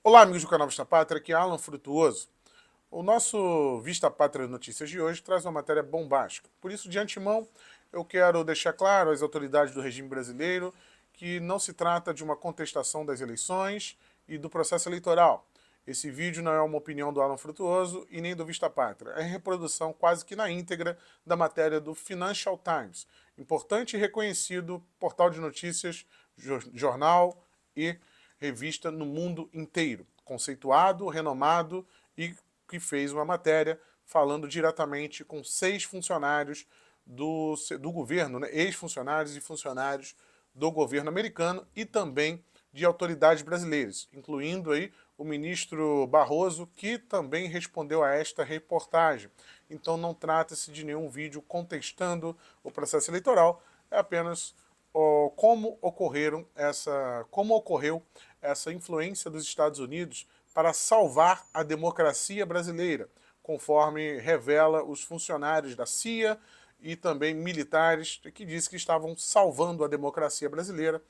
Olá, amigos do canal Vista Pátria, aqui é Alan Frutuoso. O nosso Vista Pátria Notícias de hoje traz uma matéria bombástica. Por isso, de antemão, eu quero deixar claro às autoridades do regime brasileiro que não se trata de uma contestação das eleições e do processo eleitoral. Esse vídeo não é uma opinião do Alan Frutuoso e nem do Vista Pátria. É reprodução quase que na íntegra da matéria do Financial Times, importante e reconhecido portal de notícias, jornal e revista no mundo inteiro, conceituado, renomado e que fez uma matéria falando diretamente com 6 funcionários do governo, né? Ex-funcionários e funcionários do governo americano e também de autoridades brasileiras, incluindo aí o ministro Barroso, que também respondeu a esta reportagem. Então não trata-se de nenhum vídeo contestando o processo eleitoral, é apenas como ocorreu essa influência dos Estados Unidos para salvar a democracia brasileira, conforme revela os funcionários da CIA e também militares que dizem que estavam salvando a democracia brasileira.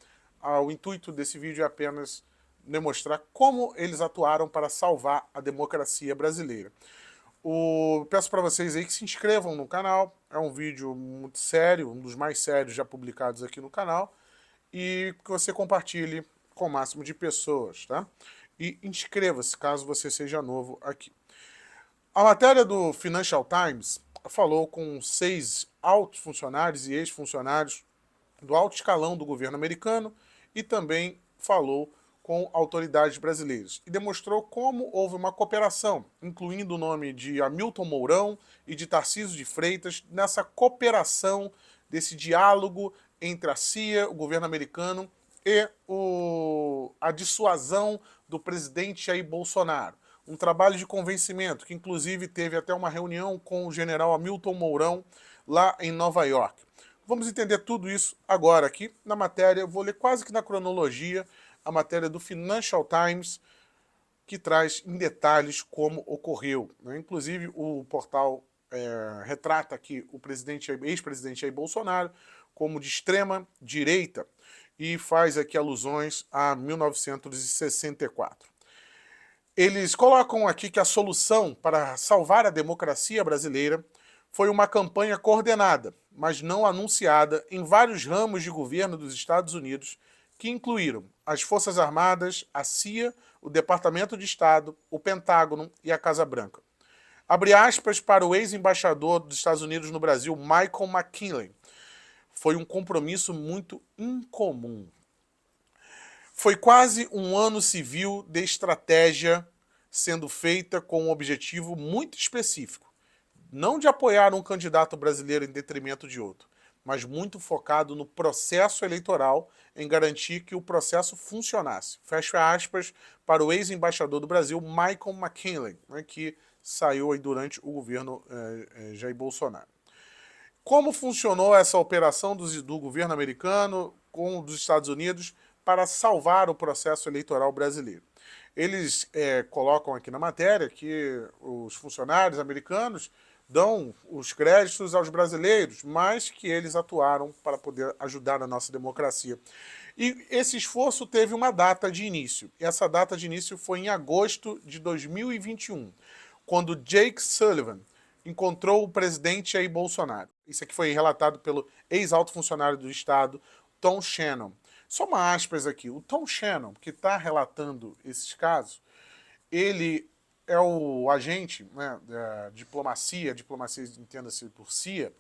O intuito desse vídeo é apenas demonstrar como eles atuaram para salvar a democracia brasileira. Peço para vocês aí que se inscrevam no canal, é um vídeo muito sério, um dos mais sérios já publicados aqui no canal, e que você compartilhe com o máximo de pessoas, tá? E inscreva-se caso você seja novo aqui. A matéria do Financial Times falou com 6 altos funcionários e ex-funcionários do alto escalão do governo americano e também falou com autoridades brasileiras e demonstrou como houve uma cooperação, incluindo o nome de Hamilton Mourão e de Tarcísio de Freitas, nessa cooperação, desse diálogo entre a CIA, o governo americano e a dissuasão do presidente Jair Bolsonaro. Um trabalho de convencimento, que inclusive teve até uma reunião com o general Hamilton Mourão lá em Nova York. Vamos entender tudo isso agora aqui na matéria. Eu vou ler quase que na cronologia a matéria do Financial Times, que traz em detalhes como ocorreu, né? Inclusive, o portal retrata aqui o ex-presidente Jair Bolsonaro como de extrema direita e faz aqui alusões a 1964. Eles colocam aqui que a solução para salvar a democracia brasileira foi uma campanha coordenada, mas não anunciada, em vários ramos de governo dos Estados Unidos, que incluíram as Forças Armadas, a CIA, o Departamento de Estado, o Pentágono e a Casa Branca. Abre aspas para o ex-embaixador dos Estados Unidos no Brasil, Michael McKinley. Foi um compromisso muito incomum. Foi quase um ano civil de estratégia sendo feita com um objetivo muito específico. Não de apoiar um candidato brasileiro em detrimento de outro, mas muito focado no processo eleitoral, em garantir que o processo funcionasse. Fecha aspas para o ex-embaixador do Brasil, Michael McKinley, né, que saiu aí durante o governo Jair Bolsonaro. Como funcionou essa operação do governo americano com dos Estados Unidos para salvar o processo eleitoral brasileiro? Eles colocam aqui na matéria que os funcionários americanos dão os créditos aos brasileiros, mas que eles atuaram para poder ajudar a nossa democracia. E esse esforço teve uma data de início. E essa data de início foi em agosto de 2021, quando Jake Sullivan encontrou o presidente Jair Bolsonaro. Isso aqui foi relatado pelo ex-alto funcionário do Estado, Tom Shannon. Só uma aspas aqui. O Tom Shannon, que está relatando esses casos, ele é o agente, né, da diplomacia entenda-se por CIA,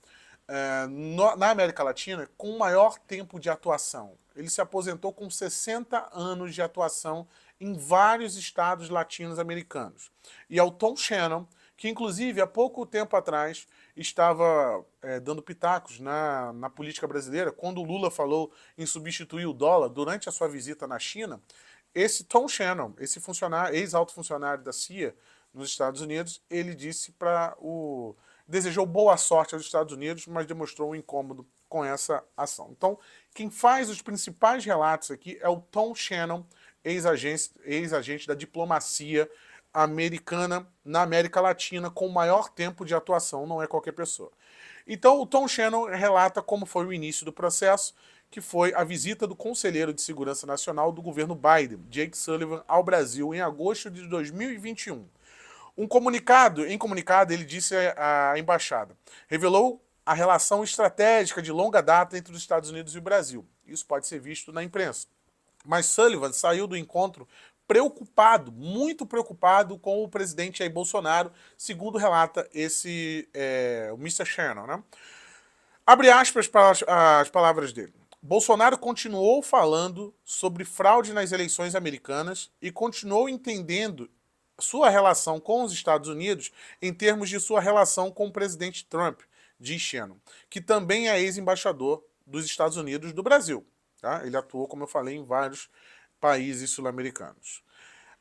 na América Latina com maior tempo de atuação. Ele se aposentou com 60 anos de atuação em vários estados latinos-americanos. E é o Tom Shannon, que inclusive há pouco tempo atrás estava dando pitacos na política brasileira, quando o Lula falou em substituir o dólar durante a sua visita na China. Esse Tom Shannon, esse funcionário, ex-alto funcionário da CIA nos Estados Unidos, ele disse desejou boa sorte aos Estados Unidos, mas demonstrou um incômodo com essa ação. Então, quem faz os principais relatos aqui é o Tom Shannon, ex-agente da diplomacia americana na América Latina, com maior tempo de atuação, não é qualquer pessoa. Então, o Tom Shannon relata como foi o início do processo, que foi a visita do conselheiro de Segurança Nacional do governo Biden, Jake Sullivan, ao Brasil em agosto de 2021. Em comunicado, ele disse à embaixada, revelou a relação estratégica de longa data entre os Estados Unidos e o Brasil. Isso pode ser visto na imprensa. Mas Sullivan saiu do encontro preocupado, muito preocupado com o presidente Jair Bolsonaro, segundo relata o Mr. Shannon, né? Abre aspas para as palavras dele. Bolsonaro continuou falando sobre fraude nas eleições americanas e continuou entendendo sua relação com os Estados Unidos em termos de sua relação com o presidente Trump, diz Shannon, que também é ex-embaixador dos Estados Unidos do Brasil. Tá? Ele atuou, como eu falei, em vários países sul-americanos.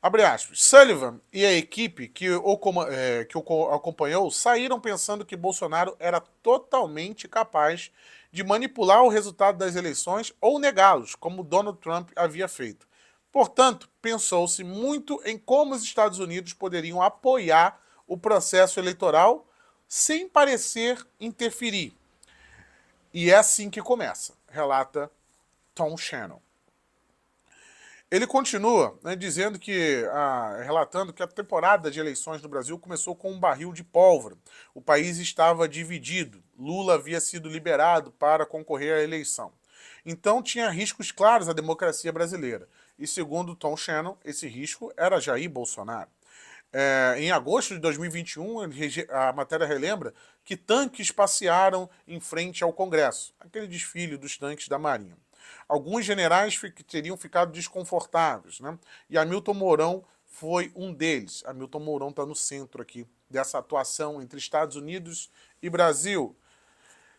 Abre aspas. Sullivan e a equipe que o acompanhou saíram pensando que Bolsonaro era totalmente capaz de manipular o resultado das eleições ou negá-los, como Donald Trump havia feito. Portanto, pensou-se muito em como os Estados Unidos poderiam apoiar o processo eleitoral sem parecer interferir. E é assim que começa, relata Tom Shannon. Ele continua, né, relatando que a temporada de eleições no Brasil começou com um barril de pólvora. O país estava dividido. Lula havia sido liberado para concorrer à eleição. Então tinha riscos claros à democracia brasileira. E segundo Tom Shannon, esse risco era Jair Bolsonaro. Em agosto de 2021, a matéria relembra que tanques passearam em frente ao Congresso. Aquele desfile dos tanques da Marinha. Alguns generais teriam ficado desconfortáveis, né? E Hamilton Mourão foi um deles. Hamilton Mourão está no centro aqui dessa atuação entre Estados Unidos e Brasil.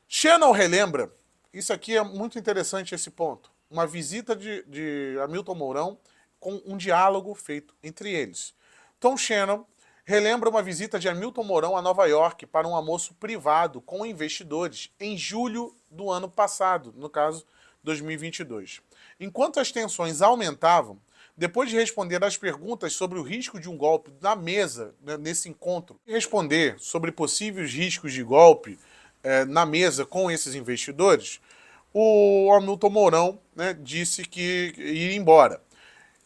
Shannon relembra, isso aqui é muito interessante esse ponto, uma visita de Hamilton Mourão com um diálogo feito entre eles. Tom Shannon relembra uma visita de Hamilton Mourão a Nova York para um almoço privado com investidores em julho do ano passado, no caso 2022. Enquanto as tensões aumentavam, depois de responder às perguntas sobre o risco de um golpe na mesa, né, nesse encontro, responder sobre possíveis riscos de golpe na mesa com esses investidores, o Hamilton Mourão, né, disse que ia embora.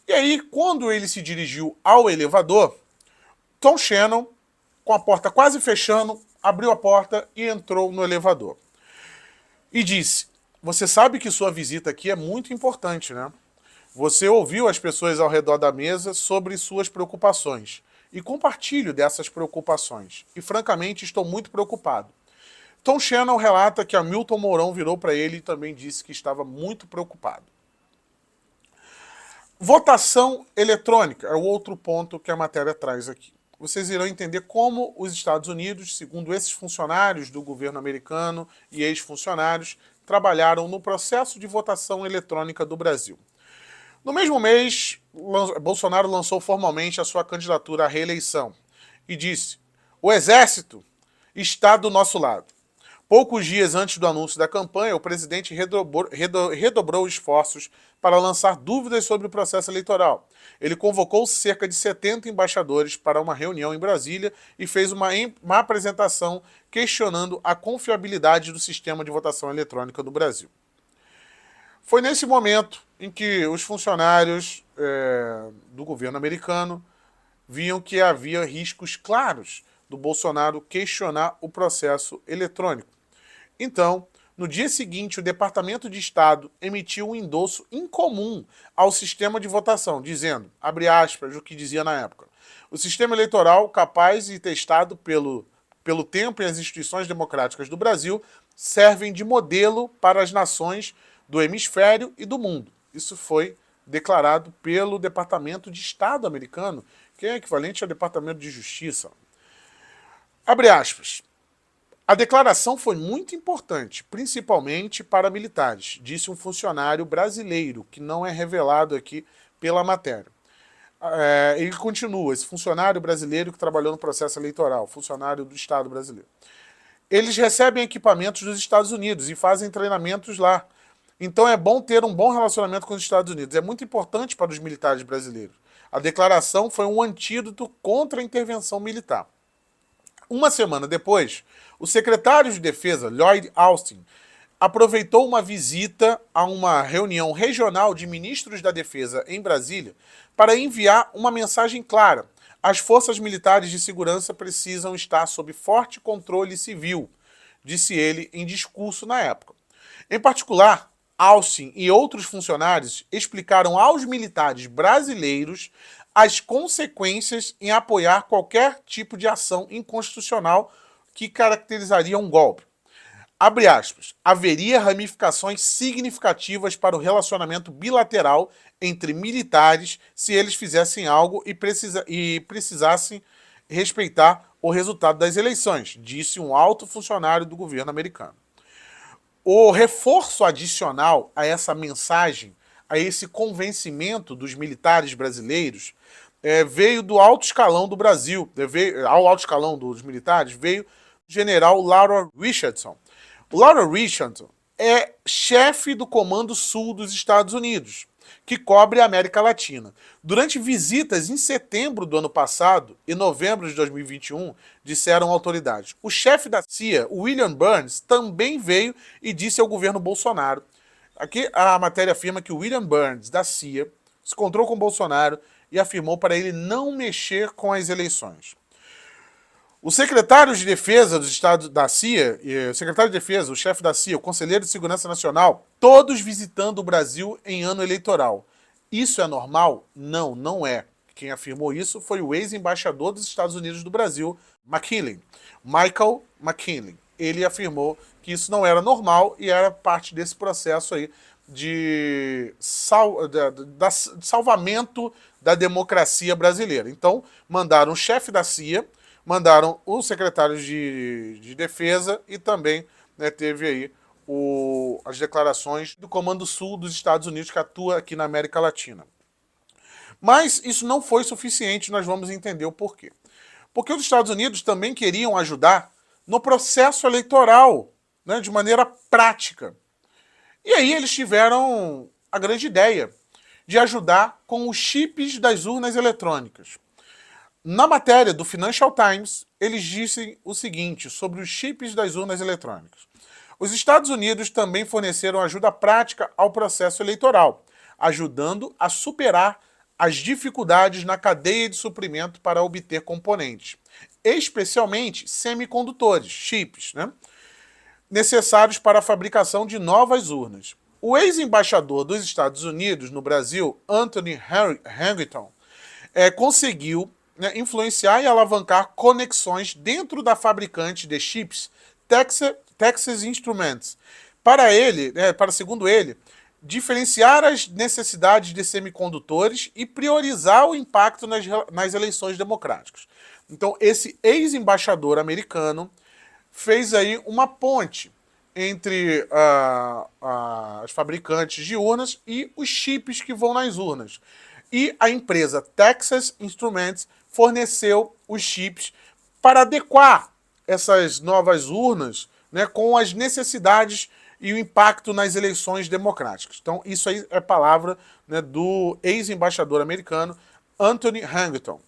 E aí, quando ele se dirigiu ao elevador, Tom Shannon, com a porta quase fechando, abriu a porta e entrou no elevador. E disse: você sabe que sua visita aqui é muito importante, né? Você ouviu as pessoas ao redor da mesa sobre suas preocupações. E compartilho dessas preocupações. E, francamente, estou muito preocupado. Tom Shannon relata que Hamilton Mourão virou para ele e também disse que estava muito preocupado. Votação eletrônica é o outro ponto que a matéria traz aqui. Vocês irão entender como os Estados Unidos, segundo esses funcionários do governo americano e ex-funcionários, trabalharam no processo de votação eletrônica do Brasil. No mesmo mês, Bolsonaro lançou formalmente a sua candidatura à reeleição e disse: o Exército está do nosso lado. Poucos dias antes do anúncio da campanha, o presidente redobrou esforços para lançar dúvidas sobre o processo eleitoral. Ele convocou cerca de 70 embaixadores para uma reunião em Brasília e fez uma apresentação questionando a confiabilidade do sistema de votação eletrônica do Brasil. Foi nesse momento em que os funcionários do governo americano viam que havia riscos claros do Bolsonaro questionar o processo eletrônico. Então, no dia seguinte, o Departamento de Estado emitiu um endosso incomum ao sistema de votação, dizendo, abre aspas, o que dizia na época, o sistema eleitoral capaz e testado pelo tempo e as instituições democráticas do Brasil servem de modelo para as nações do hemisfério e do mundo. Isso foi declarado pelo Departamento de Estado americano, que é equivalente ao Departamento de Justiça. Abre aspas. A declaração foi muito importante, principalmente para militares, disse um funcionário brasileiro, que não é revelado aqui pela matéria. Ele continua, esse funcionário brasileiro que trabalhou no processo eleitoral, funcionário do Estado brasileiro. Eles recebem equipamentos dos Estados Unidos e fazem treinamentos lá. Então é bom ter um bom relacionamento com os Estados Unidos. É muito importante para os militares brasileiros. A declaração foi um antídoto contra a intervenção militar. Uma semana depois, o secretário de Defesa, Lloyd Austin, aproveitou uma visita a uma reunião regional de ministros da Defesa em Brasília para enviar uma mensagem clara. As forças militares de segurança precisam estar sob forte controle civil, disse ele em discurso na época. Em particular, Austin e outros funcionários explicaram aos militares brasileiros as consequências em apoiar qualquer tipo de ação inconstitucional que caracterizaria um golpe. Abre aspas, haveria ramificações significativas para o relacionamento bilateral entre militares se eles fizessem algo e precisassem respeitar o resultado das eleições, disse um alto funcionário do governo americano. O reforço adicional a essa mensagem, a esse convencimento dos militares brasileiros, veio do alto escalão do Brasil. Ao alto escalão dos militares veio o general Laura Richardson. O Laura Richardson é chefe do Comando Sul dos Estados Unidos, que cobre a América Latina. Durante visitas em setembro do ano passado e novembro de 2021, disseram autoridades. O chefe da CIA, William Burns, também veio e disse ao governo Bolsonaro. Aqui a matéria afirma que o William Burns, da CIA, se encontrou com Bolsonaro e afirmou para ele não mexer com as eleições. O secretário de Defesa dos Estados da CIA, o secretário de Defesa, o chefe da CIA, o conselheiro de Segurança Nacional, todos visitando o Brasil em ano eleitoral. Isso é normal? Não, não é. Quem afirmou isso foi o ex-embaixador dos Estados Unidos do Brasil, Michael McKinley. Ele afirmou que isso não era normal e era parte desse processo aí de salvamento da democracia brasileira. Então, mandaram o chefe da CIA, mandaram o secretário de Defesa e também, né, teve aí as declarações do Comando Sul dos Estados Unidos, que atua aqui na América Latina. Mas isso não foi suficiente, nós vamos entender o porquê. Porque os Estados Unidos também queriam ajudar no processo eleitoral, né, de maneira prática. E aí eles tiveram a grande ideia de ajudar com os chips das urnas eletrônicas. Na matéria do Financial Times, eles dizem o seguinte sobre os chips das urnas eletrônicas. Os Estados Unidos também forneceram ajuda prática ao processo eleitoral, ajudando a superar as dificuldades na cadeia de suprimento para obter componentes, especialmente semicondutores, chips, né, necessários para a fabricação de novas urnas. O ex-embaixador dos Estados Unidos no Brasil, Anthony Harrington, conseguiu influenciar e alavancar conexões dentro da fabricante de chips Texas Instruments. Segundo ele, diferenciar as necessidades de semicondutores e priorizar o impacto nas eleições democráticas. Então, esse ex-embaixador americano fez aí uma ponte entre as fabricantes de urnas e os chips que vão nas urnas. E a empresa Texas Instruments forneceu os chips para adequar essas novas urnas, né, com as necessidades e o impacto nas eleições democráticas. Então, isso aí é palavra, né, do ex-embaixador americano Anthony Harrington.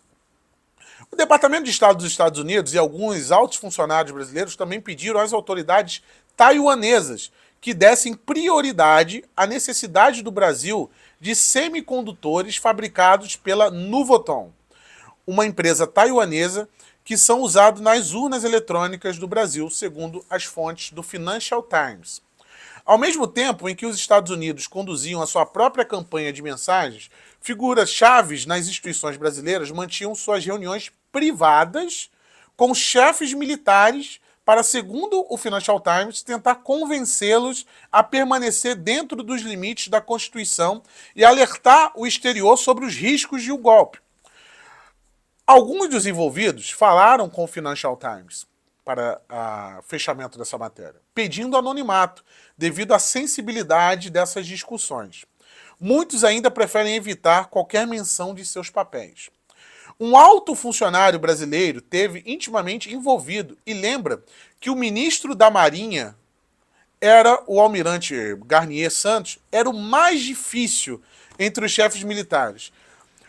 O Departamento de Estado dos Estados Unidos e alguns altos funcionários brasileiros também pediram às autoridades taiwanesas que dessem prioridade à necessidade do Brasil de semicondutores fabricados pela Nuvoton, uma empresa taiwanesa que são usados nas urnas eletrônicas do Brasil, segundo as fontes do Financial Times. Ao mesmo tempo em que os Estados Unidos conduziam a sua própria campanha de mensagens, figuras chaves nas instituições brasileiras mantinham suas reuniões privadas com chefes militares para, segundo o Financial Times, tentar convencê-los a permanecer dentro dos limites da Constituição e alertar o exterior sobre os riscos de um golpe. Alguns dos envolvidos falaram com o Financial Times para o fechamento dessa matéria, pedindo anonimato, devido à sensibilidade dessas discussões. Muitos ainda preferem evitar qualquer menção de seus papéis. Um alto funcionário brasileiro teve intimamente envolvido e lembra que o ministro da Marinha o almirante Garnier Santos, era o mais difícil entre os chefes militares.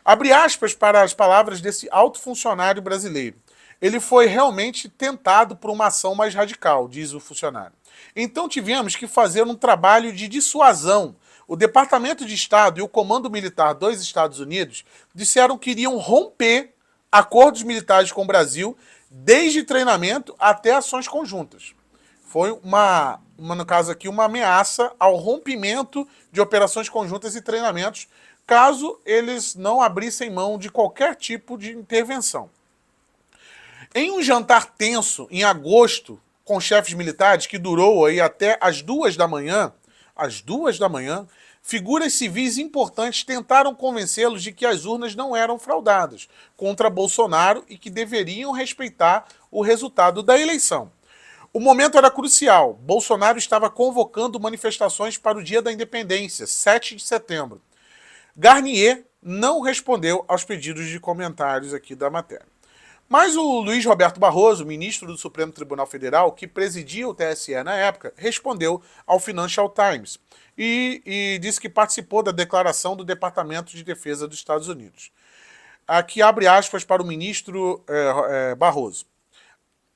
Abre aspas para as palavras desse alto funcionário brasileiro. ele foi realmente tentado por uma ação mais radical, diz o funcionário. Então tivemos que fazer um trabalho de dissuasão. O Departamento de Estado e o Comando Militar dos Estados Unidos disseram que iriam romper acordos militares com o Brasil, desde treinamento até ações conjuntas. Foi no caso aqui, uma ameaça ao rompimento de operações conjuntas e treinamentos, caso eles não abrissem mão de qualquer tipo de intervenção. Em um jantar tenso, em agosto, com chefes militares, que durou aí até às 2 da manhã, figuras civis importantes tentaram convencê-los de que as urnas não eram fraudadas contra Bolsonaro e que deveriam respeitar o resultado da eleição. O momento era crucial. Bolsonaro estava convocando manifestações para o Dia da Independência, 7 de setembro. Garnier não respondeu aos pedidos de comentários aqui da matéria. Mas o Luiz Roberto Barroso, ministro do Supremo Tribunal Federal, que presidia o TSE na época, respondeu ao Financial Times e disse que participou da declaração do Departamento de Defesa dos Estados Unidos. Aqui abre aspas para o ministro Barroso.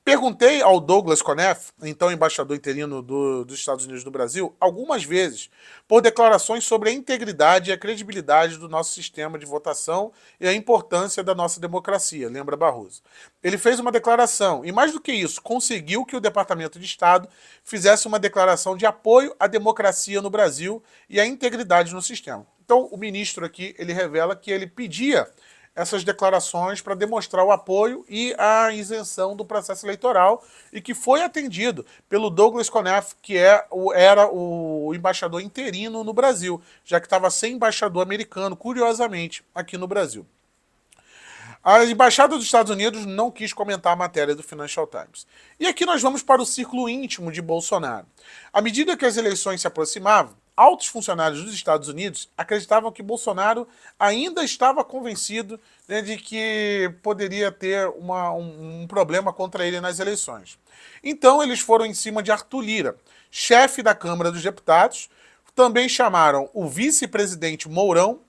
Perguntei ao Douglas Conniff, então embaixador interino dos Estados Unidos no Brasil, algumas vezes, por declarações sobre a integridade e a credibilidade do nosso sistema de votação e a importância da nossa democracia, lembra Barroso. Ele fez uma declaração e, mais do que isso, conseguiu que o Departamento de Estado fizesse uma declaração de apoio à democracia no Brasil e à integridade no sistema. Então, o ministro aqui, ele revela que ele pedia essas declarações para demonstrar o apoio e a isenção do processo eleitoral e que foi atendido pelo Douglas Conniff, que era o embaixador interino no Brasil, já que estava sem embaixador americano, curiosamente, aqui no Brasil. A Embaixada dos Estados Unidos não quis comentar a matéria do Financial Times. E aqui nós vamos para o círculo íntimo de Bolsonaro. À medida que as eleições se aproximavam, altos funcionários dos Estados Unidos acreditavam que Bolsonaro ainda estava convencido, né, de que poderia ter um problema contra ele nas eleições. Então eles foram em cima de Arthur Lira, chefe da Câmara dos Deputados, também chamaram o vice-presidente Mourão,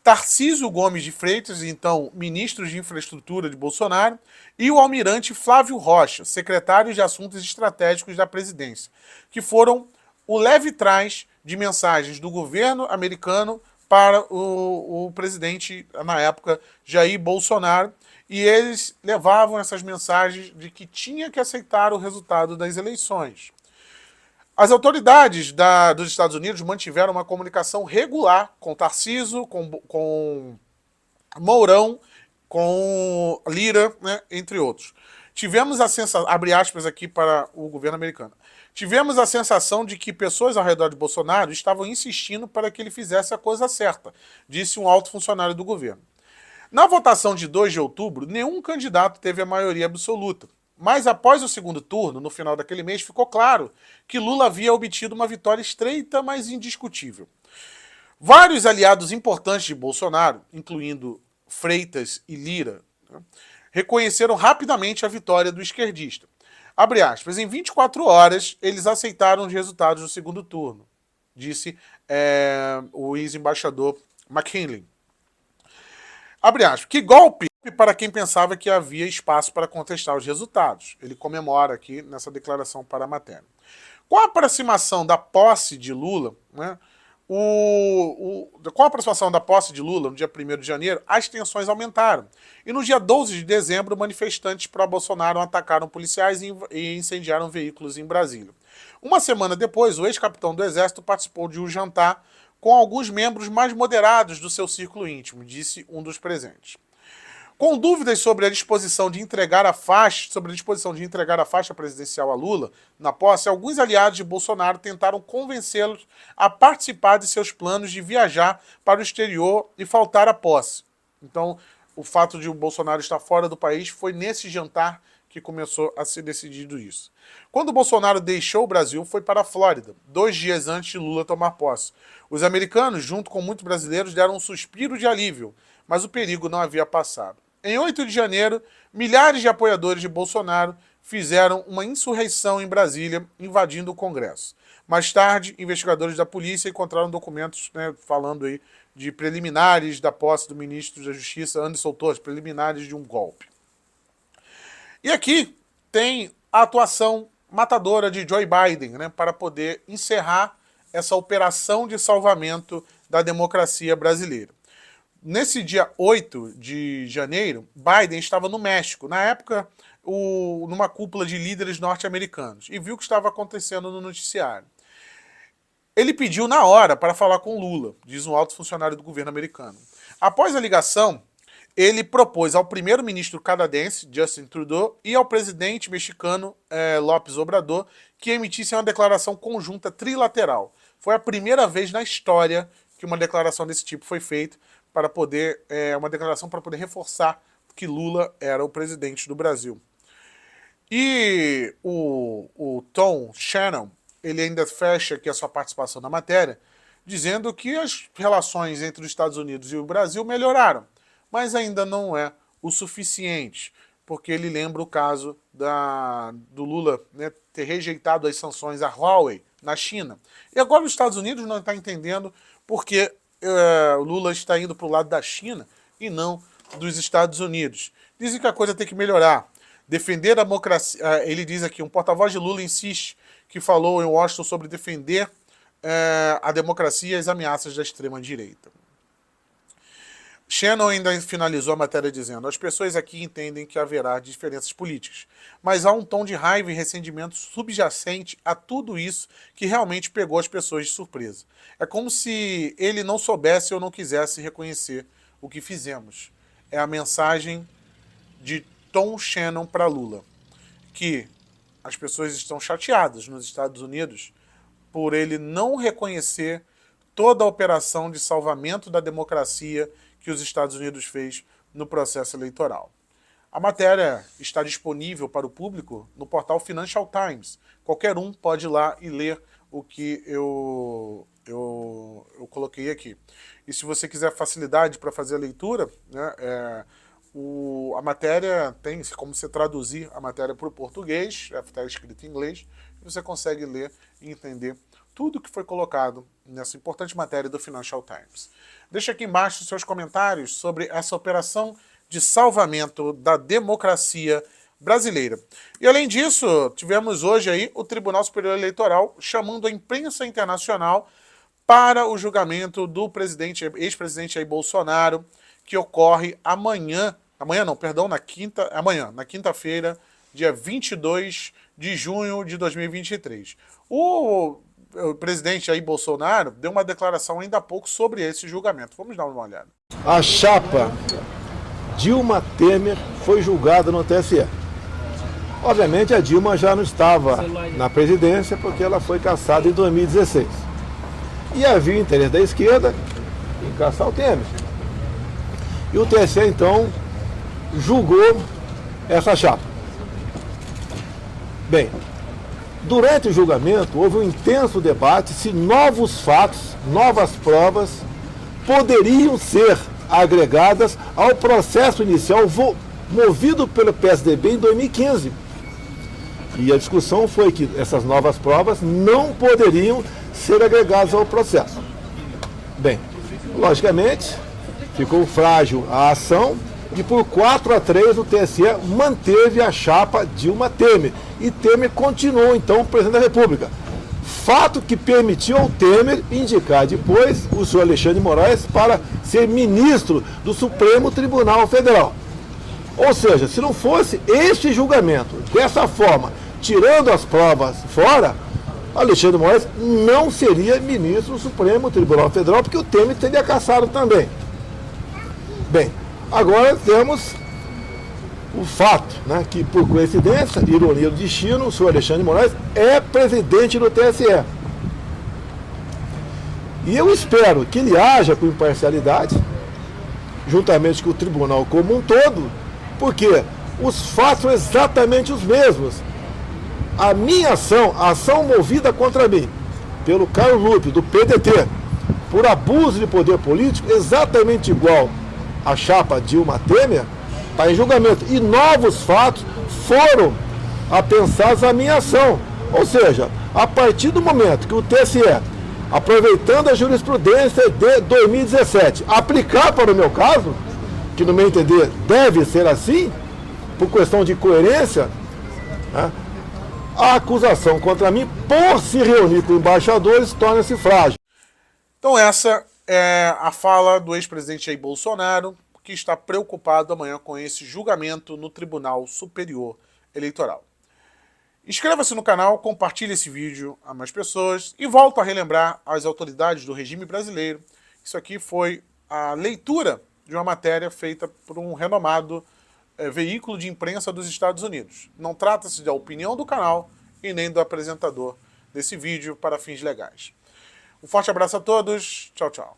Tarcísio Gomes de Freitas, então ministro de Infraestrutura de Bolsonaro, e o almirante Flávio Rocha, secretário de Assuntos Estratégicos da presidência, que foram o leve trás de mensagens do governo americano para o presidente, na época, Jair Bolsonaro, e eles levavam essas mensagens de que tinha que aceitar o resultado das eleições. As autoridades dos Estados Unidos mantiveram uma comunicação regular com Tarcísio, com Mourão, com Lira, né, entre outros. Tivemos a sensação, abre aspas aqui para o governo americano, tivemos a sensação de que pessoas ao redor de Bolsonaro estavam insistindo para que ele fizesse a coisa certa, disse um alto funcionário do governo. Na votação de 2 de outubro, nenhum candidato teve a maioria absoluta. Mas após o segundo turno, no final daquele mês, ficou claro que Lula havia obtido uma vitória estreita, mas indiscutível. Vários aliados importantes de Bolsonaro, incluindo Freitas e Lira, né, reconheceram rapidamente a vitória do esquerdista. Abre aspas, em 24 horas eles aceitaram os resultados do segundo turno, disse o ex-embaixador McKinley. Abre aspas, que golpe para quem pensava que havia espaço para contestar os resultados. Ele comemora aqui nessa declaração para a matéria. Com a aproximação da posse de Lula, né, com a aproximação da posse de Lula, no dia 1º de janeiro, as tensões aumentaram. E no dia 12 de dezembro, manifestantes pró-Bolsonaro atacaram policiais e incendiaram veículos em Brasília. Uma semana depois, o ex-capitão do Exército participou de um jantar com alguns membros mais moderados do seu círculo íntimo, disse um dos presentes. Com dúvidas sobre a disposição de entregar a faixa presidencial a Lula na posse, alguns aliados de Bolsonaro tentaram convencê-los a participar de seus planos de viajar para o exterior e faltar à posse. Então, o fato de o Bolsonaro estar fora do país foi nesse jantar que começou a ser decidido isso. Quando Bolsonaro deixou o Brasil, foi para a Flórida, 2 dias antes de Lula tomar posse. Os americanos, junto com muitos brasileiros, deram um suspiro de alívio, mas o perigo não havia passado. Em 8 de janeiro, milhares de apoiadores de Bolsonaro fizeram uma insurreição em Brasília, invadindo o Congresso. Mais tarde, investigadores da polícia encontraram documentos, né, falando aí de preliminares da posse do ministro da Justiça, Anderson Torres, preliminares de um golpe. E aqui tem a atuação matadora de Joe Biden, né, para poder encerrar essa operação de salvamento da democracia brasileira. Nesse dia 8 de janeiro, Biden estava no México, na época numa cúpula de líderes norte-americanos, e viu o que estava acontecendo no noticiário. Ele pediu na hora para falar com Lula, diz um alto funcionário do governo americano. Após a ligação, ele propôs ao primeiro-ministro canadense, Justin Trudeau, e ao presidente mexicano, López Obrador, que emitissem uma declaração conjunta trilateral. Foi a primeira vez na história que uma declaração desse tipo foi feita, para poder, uma declaração para poder reforçar que Lula era o presidente do Brasil. E o Tom Shannon, ele ainda fecha aqui a sua participação na matéria, dizendo que as relações entre os Estados Unidos e o Brasil melhoraram, mas ainda não é o suficiente, porque ele lembra o caso do Lula, né, ter rejeitado as sanções à Huawei na China. E agora os Estados Unidos não estão entendendo porque o Lula está indo para o lado da China e não dos Estados Unidos. Dizem que a coisa tem que melhorar. Defender a democracia, ele diz aqui, um porta-voz de Lula insiste que falou em Washington sobre defender a democracia e as ameaças da extrema-direita. Shannon ainda finalizou a matéria dizendo: as pessoas aqui entendem que haverá diferenças políticas, mas há um tom de raiva e ressentimento subjacente a tudo isso que realmente pegou as pessoas de surpresa. É como se ele não soubesse ou não quisesse reconhecer o que fizemos. É a mensagem de Tom Shannon para Lula, que as pessoas estão chateadas nos Estados Unidos por ele não reconhecer toda a operação de salvamento da democracia que os Estados Unidos fez no processo eleitoral. A matéria está disponível para o público no portal Financial Times. Qualquer um pode ir lá e ler o que eu coloquei aqui. E se você quiser facilidade para fazer a leitura, né, a matéria tem como você traduzir a matéria para o português, está escrito em inglês, e você consegue ler e entender tudo que foi colocado nessa importante matéria do Financial Times. Deixa aqui embaixo os seus comentários sobre essa operação de salvamento da democracia brasileira. E além disso, tivemos hoje aí o Tribunal Superior Eleitoral chamando a imprensa internacional para o julgamento do ex-presidente Jair Bolsonaro, que ocorre amanhã, na quinta-feira, dia 22 de junho de 2023. O presidente Jair Bolsonaro deu uma declaração ainda há pouco sobre esse julgamento. Vamos dar uma olhada. A chapa Dilma Temer foi julgada no TSE. Obviamente a Dilma já não estava na presidência porque ela foi cassada em 2016. E havia o interesse da esquerda em cassar o Temer. E o TSE então julgou essa chapa. Bem, durante o julgamento houve um intenso debate se novos fatos, novas provas poderiam ser agregadas ao processo inicial movido pelo PSDB em 2015. E a discussão foi que essas novas provas não poderiam ser agregadas ao processo. Bem, logicamente, ficou frágil a ação e por 4-3 o TSE manteve a chapa Dilma Temer. E Temer continuou então presidente da República. Fato que permitiu ao Temer indicar depois o senhor Alexandre de Moraes para ser ministro do Supremo Tribunal Federal. Ou seja, se não fosse este julgamento dessa forma, tirando as provas fora, Alexandre de Moraes não seria ministro do Supremo Tribunal Federal, porque o Temer teria cassado também. Bem, agora temos o fato, né, que por coincidência, ironia do destino, o senhor Alexandre de Moraes é presidente do TSE. E eu espero que ele haja com imparcialidade, juntamente com o tribunal como um todo, porque os fatos são exatamente os mesmos. A minha ação, a ação movida contra mim, pelo Carlos Lupe, do PDT, por abuso de poder político, exatamente igual à chapa Dilma Temer, está em julgamento. E novos fatos foram apensados à minha ação. Ou seja, a partir do momento que o TSE, aproveitando a jurisprudência de 2017, aplicar para o meu caso, que no meu entender deve ser assim, por questão de coerência, né, a acusação contra mim, por se reunir com embaixadores, torna-se frágil. Então essa é a fala do ex-presidente Jair Bolsonaro, que está preocupado amanhã com esse julgamento no Tribunal Superior Eleitoral. Inscreva-se no canal, compartilhe esse vídeo a mais pessoas e volto a relembrar às autoridades do regime brasileiro. Isso aqui foi a leitura de uma matéria feita por um renomado veículo de imprensa dos Estados Unidos. Não trata-se da opinião do canal e nem do apresentador desse vídeo para fins legais. Um forte abraço a todos. Tchau, tchau.